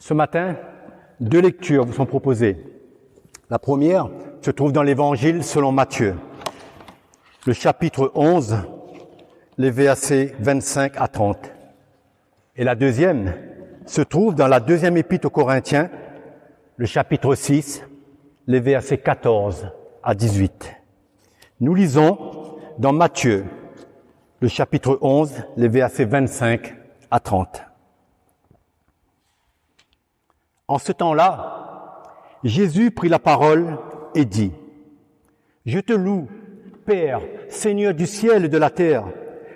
Ce matin, 2 lectures vous sont proposées. La première se trouve dans l'Évangile selon Matthieu, le chapitre 11, les versets 25 à 30. Et la deuxième se trouve dans la deuxième épître aux Corinthiens, le chapitre 6, les versets 14 à 18. Nous lisons dans Matthieu, le chapitre 11, les versets 25 à 30. En ce temps-là, Jésus prit la parole et dit : « Je te loue, Père, Seigneur du ciel et de la terre,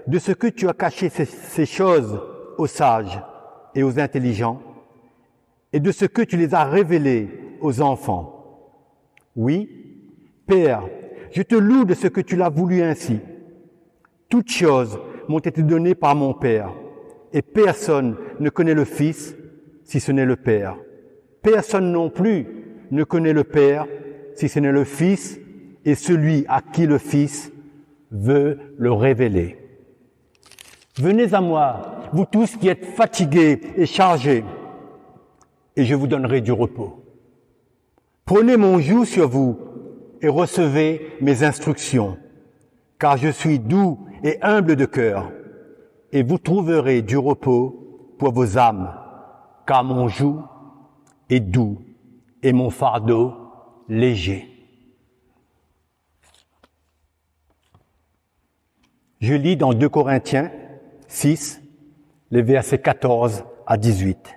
de ce que tu as caché ces choses aux sages et aux intelligents, et de ce que tu les as révélées aux enfants. Oui, Père, je te loue de ce que tu l'as voulu ainsi. Toutes choses m'ont été données par mon Père, et personne ne connaît le Fils si ce n'est le Père. Personne non plus ne connaît le Père si ce n'est le Fils et celui à qui le Fils veut le révéler. Venez à moi, vous tous qui êtes fatigués et chargés, et je vous donnerai du repos. Prenez mon joug sur vous et recevez mes instructions, car je suis doux et humble de cœur, et vous trouverez du repos pour vos âmes, car mon joug est doux et mon fardeau léger. Je lis dans 2 Corinthiens 6, les versets 14 à 18.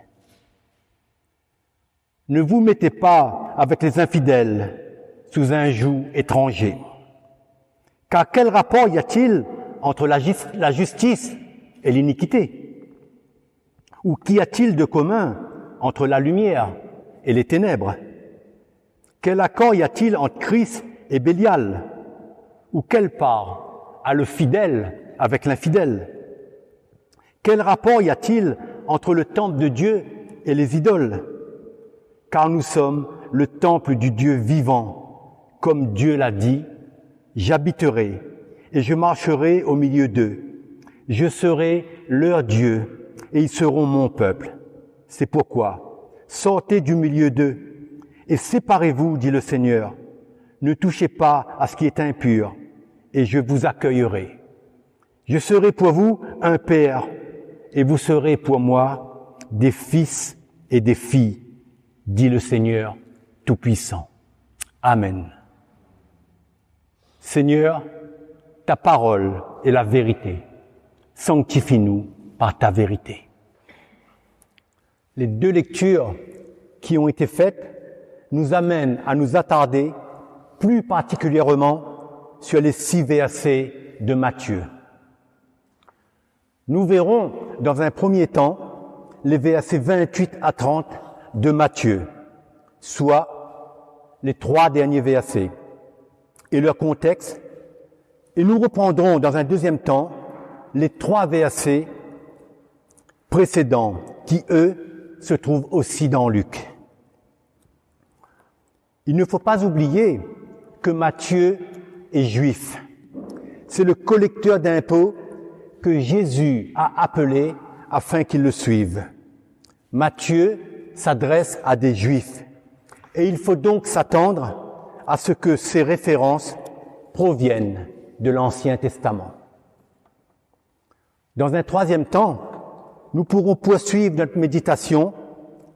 Ne vous mettez pas avec les infidèles sous un joug étranger. Car quel rapport y a-t-il entre la justice et l'iniquité? Ou qu'y a-t-il de commun entre la lumière et les ténèbres? Quel accord y a-t-il entre Christ et Bélial? Ou quelle part a le fidèle avec l'infidèle? Quel rapport y a-t-il entre le temple de Dieu et les idoles? Car nous sommes le temple du Dieu vivant, comme Dieu l'a dit, « J'habiterai et je marcherai au milieu d'eux. Je serai leur Dieu et ils seront mon peuple. C'est pourquoi, sortez du milieu d'eux et séparez-vous, dit le Seigneur. Ne touchez pas à ce qui est impur et je vous accueillerai. Je serai pour vous un père et vous serez pour moi des fils et des filles, dit le Seigneur Tout-Puissant. Amen. Seigneur, ta parole est la vérité. Sanctifie-nous par ta vérité. Les 2 lectures qui ont été faites nous amènent à nous attarder plus particulièrement sur les 6 versets de Matthieu. Nous verrons dans un premier temps les versets 28 à 30 de Matthieu, soit les 3 derniers versets, et leur contexte, et nous reprendrons dans un deuxième temps les 3 versets précédents qui, eux, se trouvent aussi dans Luc. Il ne faut pas oublier que Matthieu est juif. C'est le collecteur d'impôts que Jésus a appelé afin qu'ils le suivent. Matthieu s'adresse à des juifs et il faut donc s'attendre à ce que ces références proviennent de l'Ancien Testament. Dans un troisième temps, nous pourrons poursuivre notre méditation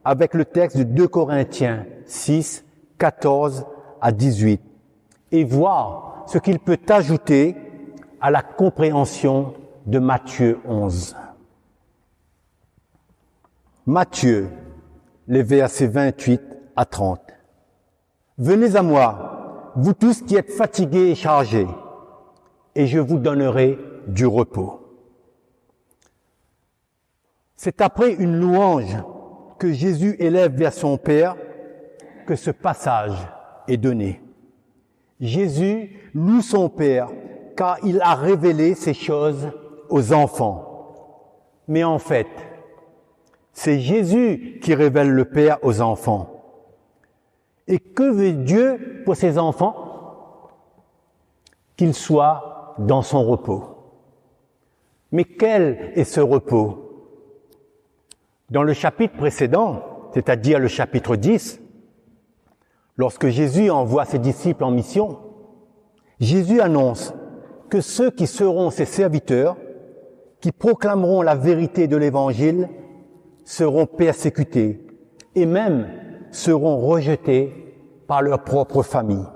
avec le texte de 2 Corinthiens 6, 14 à 18 et voir ce qu'il peut ajouter à la compréhension de Matthieu 11. Matthieu, les versets 28 à 30. Venez à moi, vous tous qui êtes fatigués et chargés, et je vous donnerai du repos. C'est après une louange que Jésus élève vers son Père que ce passage est donné. Jésus loue son Père car il a révélé ces choses aux enfants. Mais en fait, c'est Jésus qui révèle le Père aux enfants. Et que veut Dieu pour ses enfants? Qu'ils soient dans son repos. Mais quel est ce repos? Dans le chapitre précédent, c'est-à-dire le chapitre 10, lorsque Jésus envoie ses disciples en mission, Jésus annonce que ceux qui seront ses serviteurs, qui proclameront la vérité de l'Évangile, seront persécutés et même seront rejetés par leur propre famille.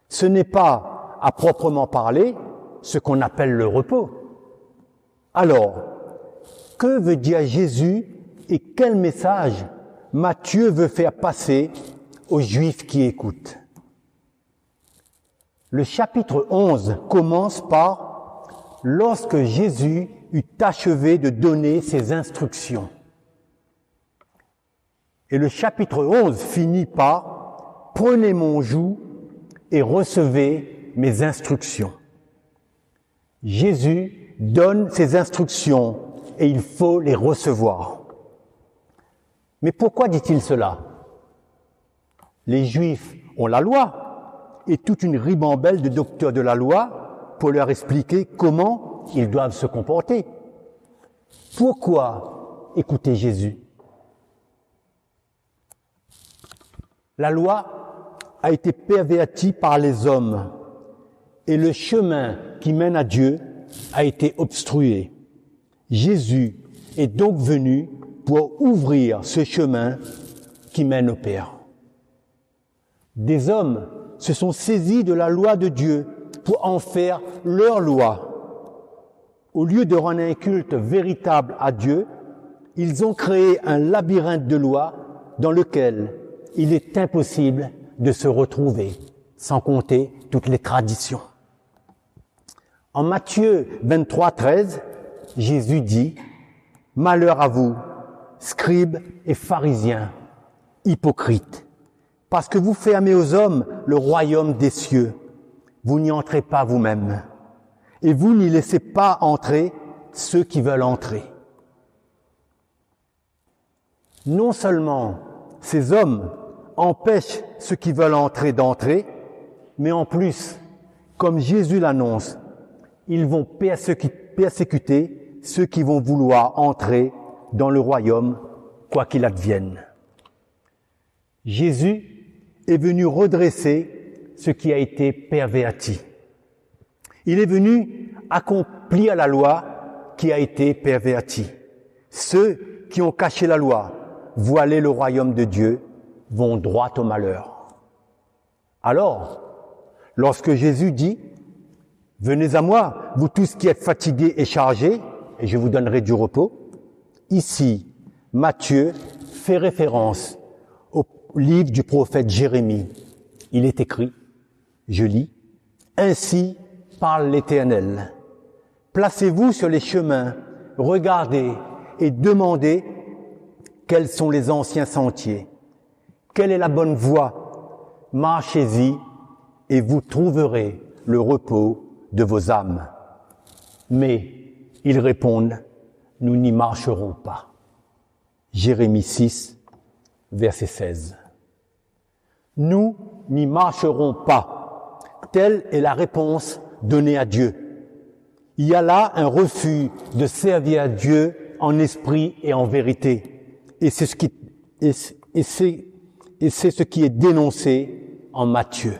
Ce n'est pas, à proprement parler, ce qu'on appelle le repos. Alors, que veut dire Jésus et quel message Matthieu veut faire passer aux Juifs qui écoutent? Le chapitre 11 commence par « Lorsque Jésus eut achevé de donner ses instructions ». Et le chapitre 11 finit par « Prenez mon joug et recevez mes instructions ». Jésus donne ses instructions et il faut les recevoir. Mais pourquoi dit-il cela? Les Juifs ont la loi et toute une ribambelle de docteurs de la loi pour leur expliquer comment ils doivent se comporter. Pourquoi écouter Jésus? La loi a été pervertie par les hommes et le chemin qui mène à Dieu a été obstrué. Jésus est donc venu pour ouvrir ce chemin qui mène au Père. Des hommes se sont saisis de la loi de Dieu pour en faire leur loi. Au lieu de rendre un culte véritable à Dieu, ils ont créé un labyrinthe de lois dans lequel il est impossible de se retrouver, sans compter toutes les traditions. En Matthieu 23, 13, Jésus dit « Malheur à vous, scribes et pharisiens, hypocrites, parce que vous fermez aux hommes le royaume des cieux, vous n'y entrez pas vous-même, et vous n'y laissez pas entrer ceux qui veulent entrer. » Non seulement ces hommes empêchent ceux qui veulent entrer d'entrer, mais en plus, comme Jésus l'annonce, ils vont persécuter ceux qui vont vouloir entrer dans le royaume, quoi qu'il advienne. Jésus est venu redresser ce qui a été perverti. Il est venu accomplir la loi qui a été pervertie. Ceux qui ont caché la loi, voilé le royaume de Dieu, vont droit au malheur. Alors, lorsque Jésus dit « Venez à moi, vous tous qui êtes fatigués et chargés, et je vous donnerai du repos », ici, Matthieu fait référence au livre du prophète Jérémie. Il est écrit, je lis, « Ainsi parle l'Éternel. Placez-vous sur les chemins, regardez et demandez quels sont les anciens sentiers. Quelle est la bonne voie? Marchez-y et vous trouverez le repos de vos âmes. » Mais ils répondent, « Nous n'y marcherons pas. » Jérémie 6, verset 16. Nous n'y marcherons pas. Telle est la réponse donnée à Dieu. Il y a là un refus de servir à Dieu en esprit et en vérité. Et c'est ce qui est dénoncé en Matthieu.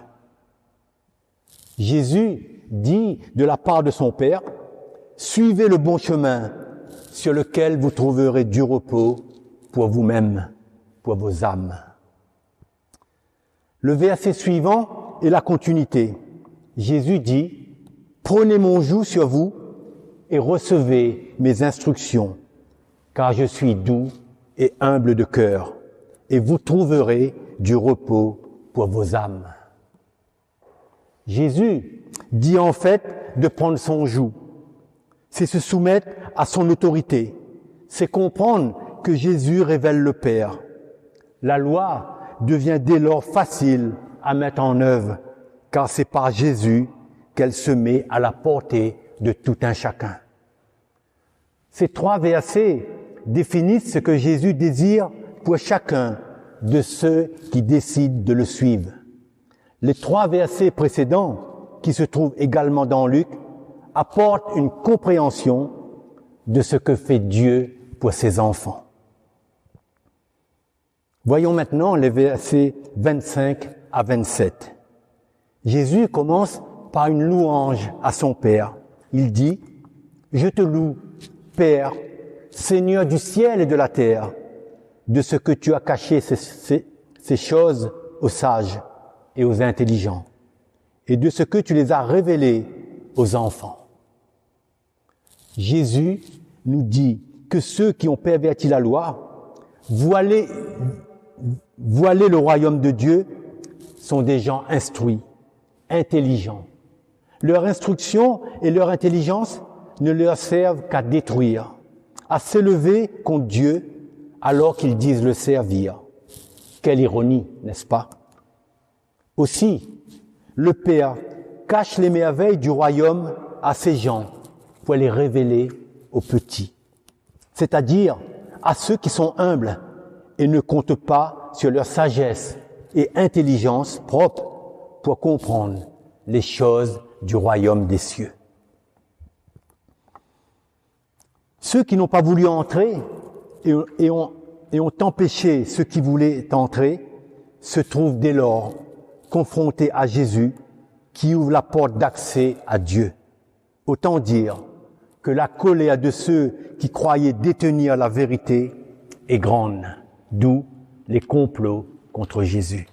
Jésus dit de la part de son Père, « Suivez le bon chemin sur lequel vous trouverez du repos pour vous-même, pour vos âmes. » Le verset suivant est la continuité. Jésus dit, « Prenez mon joug sur vous et recevez mes instructions, car je suis doux et humble de cœur, et vous trouverez du repos pour vos âmes. » Jésus dit en fait de prendre son joug. C'est se soumettre à son autorité. C'est comprendre que Jésus révèle le Père. La loi devient dès lors facile à mettre en œuvre, car c'est par Jésus qu'elle se met à la portée de tout un chacun. Ces trois versets définissent ce que Jésus désire pour chacun de ceux qui décident de le suivre. Les trois versets précédents, qui se trouvent également dans Luc, apportent une compréhension de ce que fait Dieu pour ses enfants. Voyons maintenant les versets 25 à 27. Jésus commence par une louange à son Père. Il dit, « Je te loue, Père, Seigneur du ciel et de la terre, de ce que tu as caché ces choses aux sages et aux intelligents, et de ce que tu les as révélées aux enfants. » Jésus nous dit que ceux qui ont perverti la loi, voilé le royaume de Dieu, sont des gens instruits, intelligents. Leur instruction et leur intelligence ne leur servent qu'à détruire, à s'élever contre Dieu alors qu'ils disent le servir. Quelle ironie, n'est-ce pas? Aussi, le Père cache les merveilles du royaume à ces gens pour les révéler aux petits, c'est-à-dire à ceux qui sont humbles et ne comptent pas sur leur sagesse et intelligence propre pour comprendre les choses du royaume des cieux. Ceux qui n'ont pas voulu entrer et ont empêché ceux qui voulaient entrer se trouvent dès lors confrontés à Jésus qui ouvre la porte d'accès à Dieu. Autant dire que la colère de ceux qui croyaient détenir la vérité est grande, d'où les complots contre Jésus.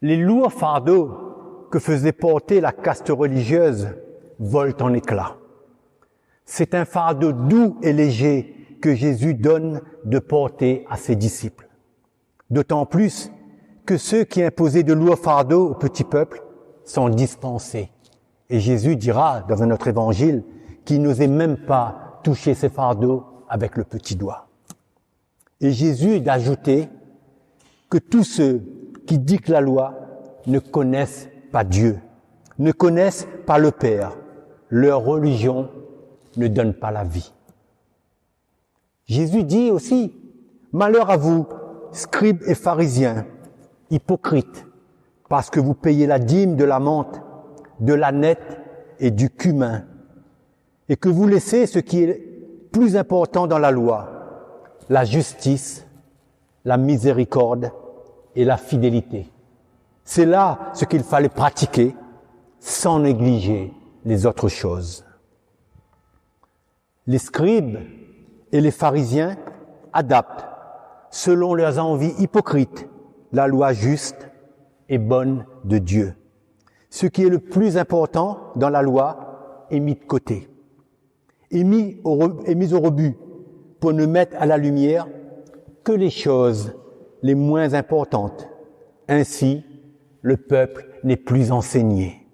Les lourds fardeaux que faisait porter la caste religieuse volent en éclats. C'est un fardeau doux et léger que Jésus donne de porter à ses disciples. D'autant plus que ceux qui imposaient de lourds fardeaux au petit peuple sont dispensés. Et Jésus dira dans un autre évangile qu'il n'osait même pas toucher ces fardeaux avec le petit doigt. Et Jésus d'ajouter que tous ceux qui dictent la loi ne connaissent pas Dieu, ne connaissent pas le Père. Leur religion ne donne pas la vie. Jésus dit aussi, « Malheur à vous, scribes et pharisiens, hypocrites, parce que vous payez la dîme de la menthe, de l'ânette et du cumin, et que vous laissez ce qui est plus important dans la loi, la justice, la miséricorde et la fidélité. C'est là ce qu'il fallait pratiquer sans négliger les autres choses. » Les scribes et les pharisiens adaptent, selon leurs envies hypocrites, la loi juste et bonne de Dieu. Ce qui est le plus important dans la loi est mis de côté, est mis au rebut pour ne mettre à la lumière que les choses les moins importantes. Ainsi, le peuple n'est plus enseigné.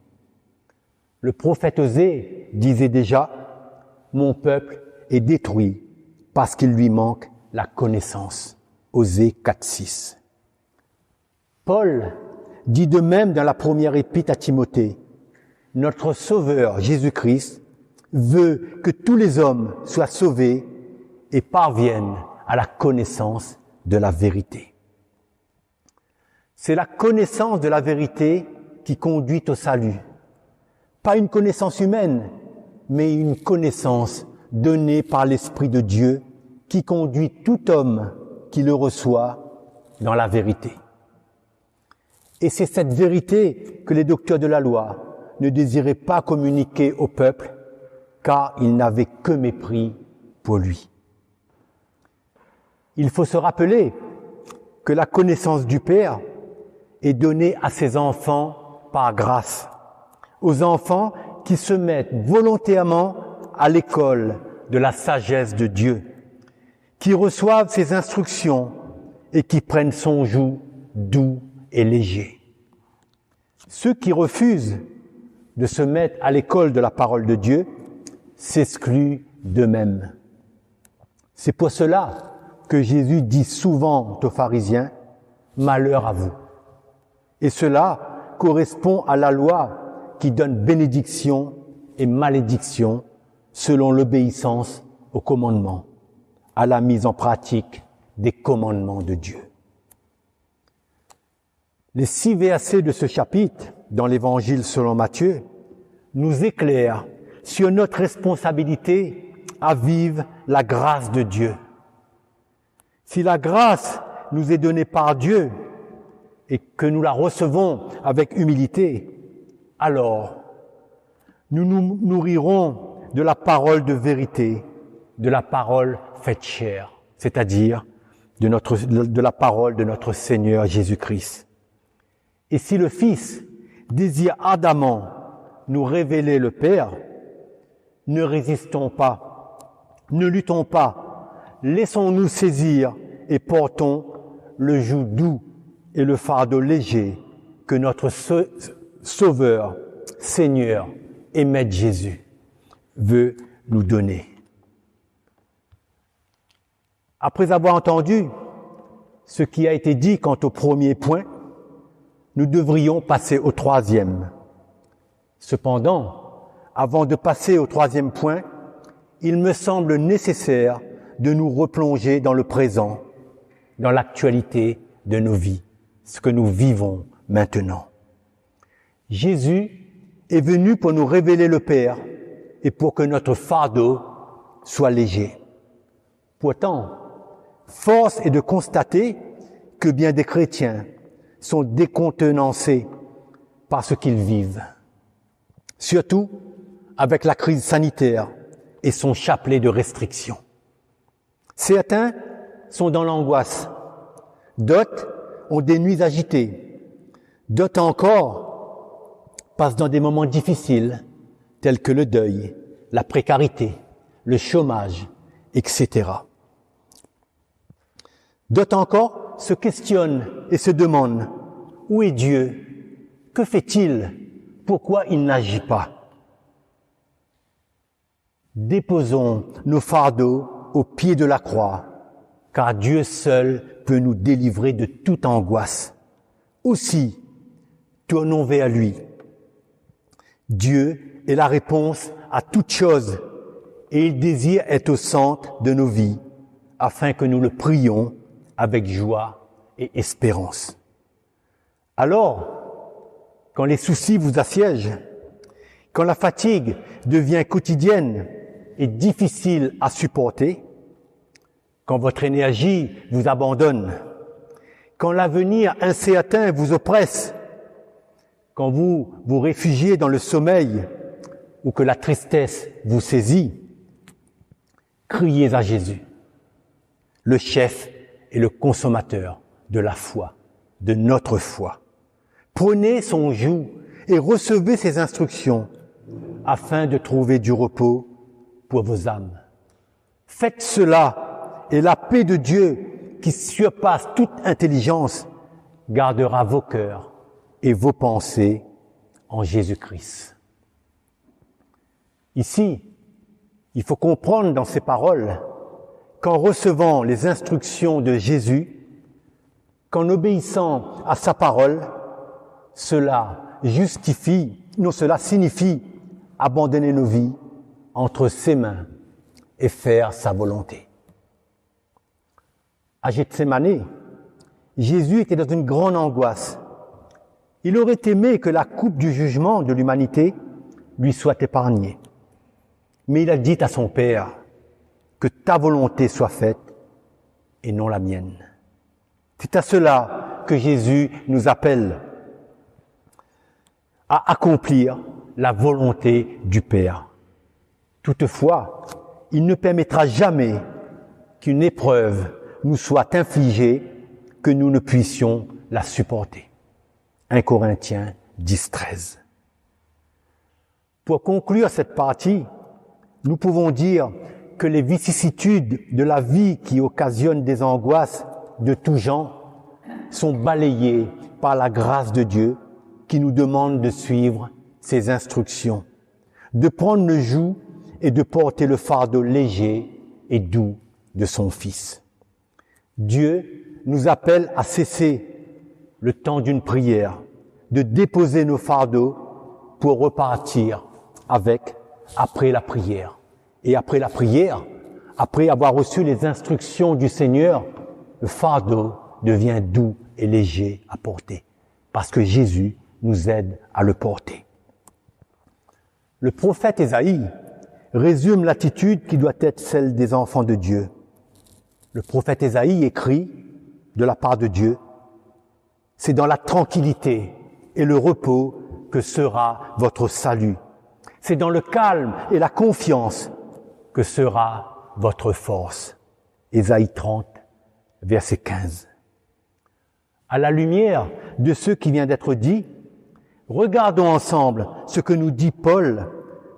Le prophète Osée disait déjà, « Mon peuple est détruit parce qu'il lui manque la connaissance. » Osée 4:6. Paul dit de même dans la première épître à Timothée, « Notre Sauveur Jésus-Christ veut que tous les hommes soient sauvés et parviennent à la connaissance de la vérité. » C'est la connaissance de la vérité qui conduit au salut. Pas une connaissance humaine, mais une connaissance donnée par l'Esprit de Dieu qui conduit tout homme qui le reçoit dans la vérité. Et c'est cette vérité que les docteurs de la loi ne désiraient pas communiquer au peuple, car ils n'avaient que mépris pour lui. Il faut se rappeler que la connaissance du Père est donnée à ses enfants par grâce, aux enfants qui se mettent volontairement à l'école de la sagesse de Dieu, qui reçoivent ses instructions et qui prennent son joug doux et léger. Ceux qui refusent de se mettre à l'école de la parole de Dieu s'excluent d'eux-mêmes. C'est pour cela que Jésus dit souvent aux pharisiens « Malheur à vous ». Et cela correspond à la loi qui donne bénédiction et malédiction selon l'obéissance aux commandements, à la mise en pratique des commandements de Dieu. Les 6 versets de ce chapitre, dans l'Évangile selon Matthieu, nous éclairent sur notre responsabilité à vivre la grâce de Dieu. Si la grâce nous est donnée par Dieu et que nous la recevons avec humilité, alors nous nous nourrirons de la parole de vérité, de la parole faite chair, c'est-à-dire de la parole de notre Seigneur Jésus-Christ. Et si le Fils désire ardemment nous révéler le Père, ne résistons pas, ne luttons pas, laissons-nous saisir et portons le joug doux et le fardeau léger que notre Sauveur, Seigneur et Maître Jésus veut nous donner. Après avoir entendu ce qui a été dit quant au premier point, nous devrions passer au troisième. Cependant, avant de passer au troisième point, il me semble nécessaire de nous replonger dans le présent, dans l'actualité de nos vies, ce que nous vivons maintenant. Jésus est venu pour nous révéler le Père et pour que notre fardeau soit léger. Pourtant, force est de constater que bien des chrétiens sont décontenancés par ce qu'ils vivent, surtout avec la crise sanitaire et son chapelet de restrictions. Certains sont dans l'angoisse, d'autres ont des nuits agitées, d'autres encore passent dans des moments difficiles tels que le deuil, la précarité, le chômage, etc. D'autres encore se questionnent et se demandent « Où est Dieu? Que fait-il? Pourquoi il n'agit pas ?» Déposons nos fardeaux au pied de la croix, car Dieu seul peut nous délivrer de toute angoisse. Aussi, tournons vers lui. Dieu est la réponse à toute chose et il désire être au centre de nos vies afin que nous le prions avec joie et espérance. Alors, quand les soucis vous assiègent, quand la fatigue devient quotidienne et difficile à supporter, quand votre énergie vous abandonne, quand l'avenir incertain vous oppresse, quand vous vous réfugiez dans le sommeil ou que la tristesse vous saisit, criez à Jésus, le chef et le consommateur de la foi, de notre foi. Prenez son joug et recevez ses instructions afin de trouver du repos pour vos âmes. Faites cela et la paix de Dieu qui surpasse toute intelligence gardera vos cœurs et vos pensées en Jésus-Christ. Ici, il faut comprendre dans ces paroles qu'en recevant les instructions de Jésus, qu'en obéissant à sa parole, cela signifie abandonner nos vies entre ses mains et faire sa volonté. À Gethsémani, Jésus était dans une grande angoisse. Il aurait aimé que la coupe du jugement de l'humanité lui soit épargnée. Mais il a dit à son Père que ta volonté soit faite et non la mienne. C'est à cela que Jésus nous appelle, à accomplir la volonté du Père. Toutefois, il ne permettra jamais qu'une épreuve nous soit infligée que nous ne puissions la supporter. 1 Corinthiens 10, 13. Pour conclure cette partie, nous pouvons dire que les vicissitudes de la vie qui occasionnent des angoisses de tout genre sont balayées par la grâce de Dieu qui nous demande de suivre ses instructions, de prendre le joug et de porter le fardeau léger et doux de son Fils. Dieu nous appelle à cesser le temps d'une prière, de déposer nos fardeaux pour repartir avec après la prière. Et après la prière, après avoir reçu les instructions du Seigneur, le fardeau devient doux et léger à porter, parce que Jésus nous aide à le porter. Le prophète Ésaïe résume l'attitude qui doit être celle des enfants de Dieu. Le prophète Ésaïe écrit de la part de Dieu, « C'est dans la tranquillité et le repos que sera votre salut. C'est dans le calme et la confiance que sera votre force. » Ésaïe 30, verset 15. À la lumière de ce qui vient d'être dit, regardons ensemble ce que nous dit Paul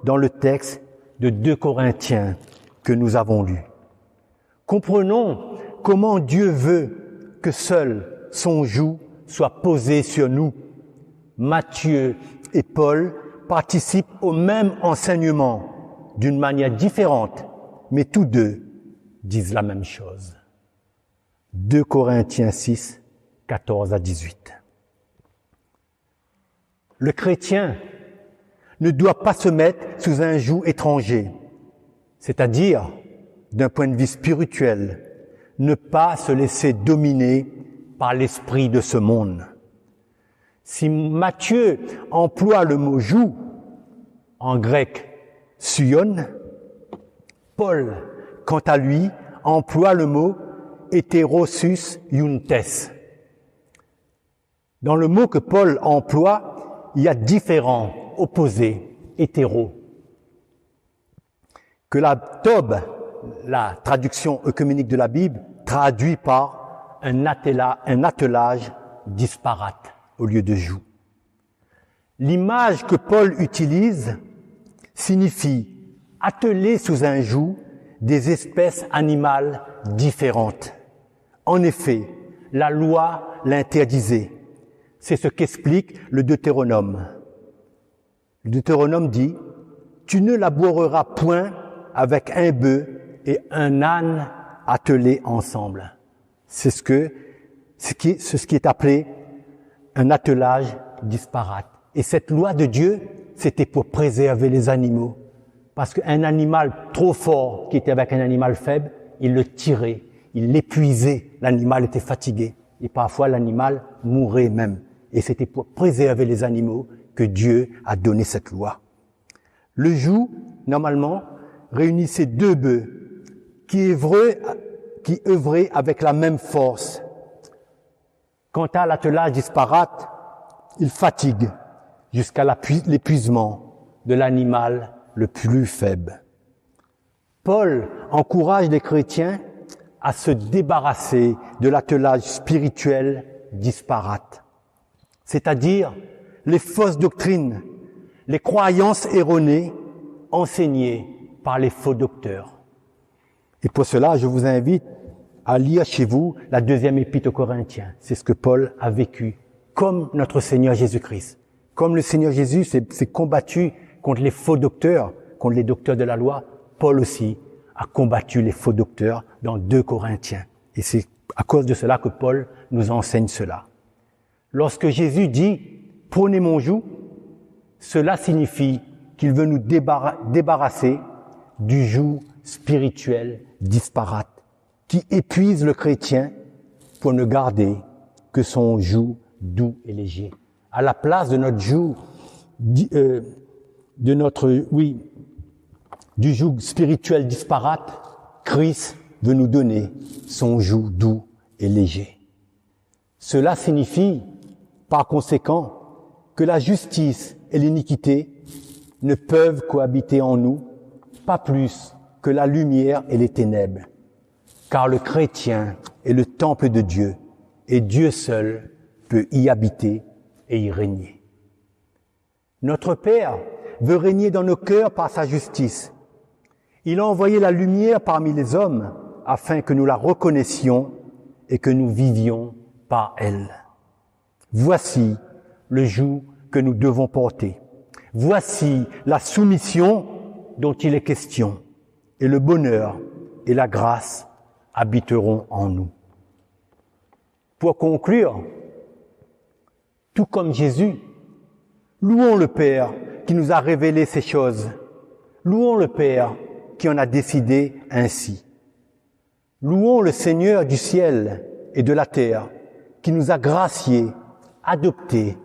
dans le texte de 2 Corinthiens que nous avons lu. Comprenons comment Dieu veut que seul son joug soit posé sur nous. Matthieu et Paul participent au même enseignement d'une manière différente, mais tous deux disent la même chose. 2 Corinthiens 6, 14 à 18. Le chrétien ne doit pas se mettre sous un joug étranger, c'est-à-dire, d'un point de vue spirituel, ne pas se laisser dominer par l'esprit de ce monde. Si Matthieu emploie le mot joug, en grec suion, Paul, quant à lui, emploie le mot hétérosus iuntes. Dans le mot que Paul emploie, il y a différents, opposés, hétéros. Que la Tob, la traduction œcuménique de la Bible, traduit par un attelage disparate au lieu de joug. L'image que Paul utilise signifie atteler sous un joug des espèces animales différentes. En effet, la loi l'interdisait. C'est ce qu'explique le Deutéronome. Le Deutéronome dit « Tu ne laboureras point avec un bœuf et un âne attelés ensemble. » C'est ce qui est appelé un attelage disparate. Et cette loi de Dieu, c'était pour préserver les animaux. Parce qu'un animal trop fort qui était avec un animal faible, il le tirait, il l'épuisait, l'animal était fatigué. Et parfois l'animal mourait même. Et c'était pour préserver les animaux que Dieu a donné cette loi. Le joug, normalement, réunissait 2 bœufs qui œuvraient avec la même force. Quant à l'attelage disparate, il fatigue jusqu'à l'épuisement de l'animal le plus faible. Paul encourage les chrétiens à se débarrasser de l'attelage spirituel disparate, c'est-à-dire les fausses doctrines, les croyances erronées enseignées par les faux docteurs. Et pour cela, je vous invite à lire chez vous la 2e épître aux Corinthiens. C'est ce que Paul a vécu, comme notre Seigneur Jésus-Christ. Comme le Seigneur Jésus s'est combattu contre les faux docteurs, contre les docteurs de la loi, Paul aussi a combattu les faux docteurs dans 2 Corinthiens. Et c'est à cause de cela que Paul nous enseigne cela. Lorsque Jésus dit « Prenez mon joug », cela signifie qu'il veut nous débarrasser du joug spirituel disparate qui épuise le chrétien pour ne garder que son joug doux et léger. À la place de notre joug, du joug spirituel disparate, Christ veut nous donner son joug doux et léger. Cela signifie, par conséquent, que la justice et l'iniquité ne peuvent cohabiter en nous, pas plus que la lumière et les ténèbres, car le chrétien est le temple de Dieu, et Dieu seul peut y habiter et y régner. Notre Père veut régner dans nos cœurs par sa justice. Il a envoyé la lumière parmi les hommes afin que nous la reconnaissions et que nous vivions par elle. Voici le joug que nous devons porter. Voici la soumission dont il est question, et le bonheur et la grâce habiteront en nous. Pour conclure, tout comme Jésus, louons le Père qui nous a révélé ces choses. Louons le Père qui en a décidé ainsi. Louons le Seigneur du ciel et de la terre qui nous a graciés, adoptés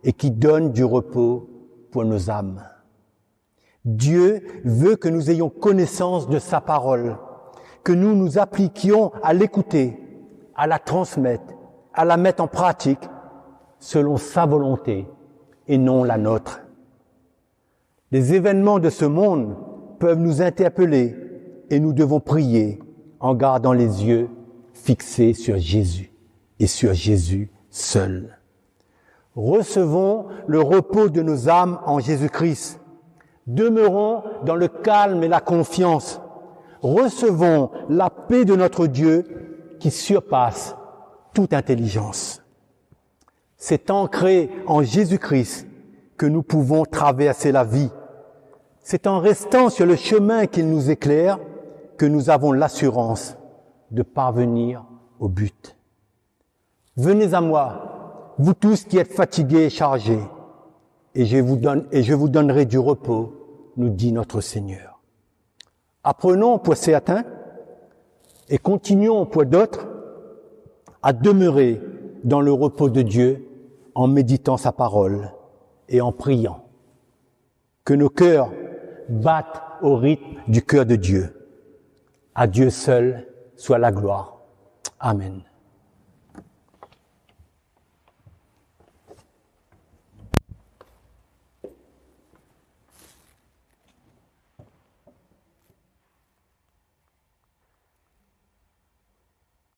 et qui donne du repos pour nos âmes. Dieu veut que nous ayons connaissance de sa parole, que nous nous appliquions à l'écouter, à la transmettre, à la mettre en pratique selon sa volonté et non la nôtre. Les événements de ce monde peuvent nous interpeller et nous devons prier en gardant les yeux fixés sur Jésus et sur Jésus seul. Recevons le repos de nos âmes en Jésus-Christ. Demeurons dans le calme et la confiance. Recevons la paix de notre Dieu qui surpasse toute intelligence. C'est ancré en Jésus-Christ que nous pouvons traverser la vie. C'est en restant sur le chemin qu'il nous éclaire que nous avons l'assurance de parvenir au but. Venez à moi, vous tous qui êtes fatigués et chargés, et je vous donnerai du repos, nous dit notre Seigneur. Apprenons pour certains et continuons pour d'autres à demeurer dans le repos de Dieu en méditant sa parole et en priant. Que nos cœurs battent au rythme du cœur de Dieu. À Dieu seul soit la gloire. Amen.